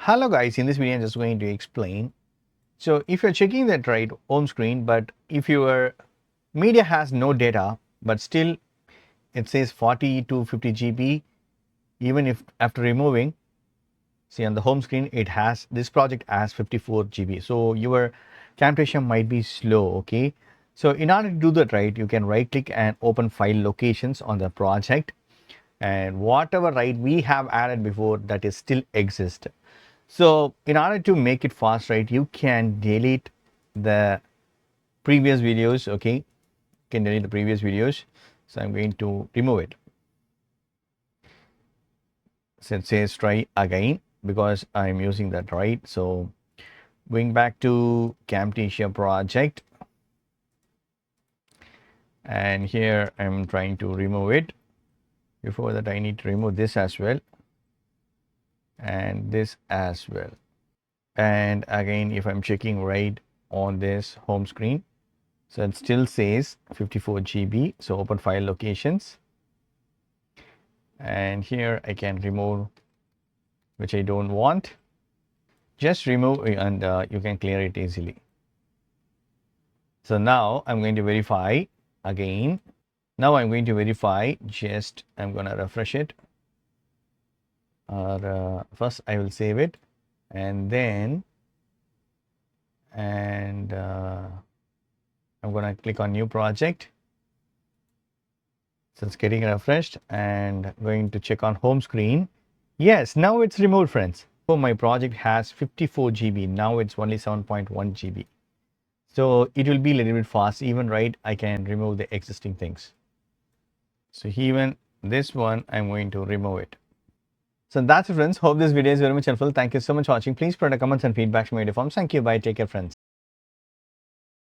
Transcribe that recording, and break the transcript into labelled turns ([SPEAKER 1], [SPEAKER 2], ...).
[SPEAKER 1] Hello guys, in this video I'm just going to explain. So if you're checking that right home screen, but if your media has no data, but still it says 40 to 50 GB, even if after removing, see on the home screen, it has this project has 54 GB. So your Camtasia might be slow, okay? So in order to do that right, you can right click and open file locations on the project, and whatever right we have added before that is still exist. So in order to make it fast, right, you can delete the previous videos, okay? You can delete the previous videos. So I'm going to remove it. So it says try again because I'm using that right. So going back to Camtasia project, and here I'm trying to remove it. Before that, I need to remove this as well and this as well. And again, if I'm checking right on this home screen, so it still says 54 GB. So open file locations, and here I can remove which I don't want. Just remove and you can clear it easily. So now I'm going to verify again. Now I'm going to verify, just I'm going to refresh it, or first I will save it, and then I'm going to click on new project. So it's getting refreshed, and going to check on home screen. Yes, now it's removed, friends. So my project has 54 GB. Now it's only 7.1 GB. So it will be a little bit fast. Even right, I can remove the existing things. So even this one, I'm going to remove it. So that's it, friends. Hope this video is very much helpful. Thank you so much for watching. Please put a comments and feedback to my forms. Thank you. Bye. Take care, friends.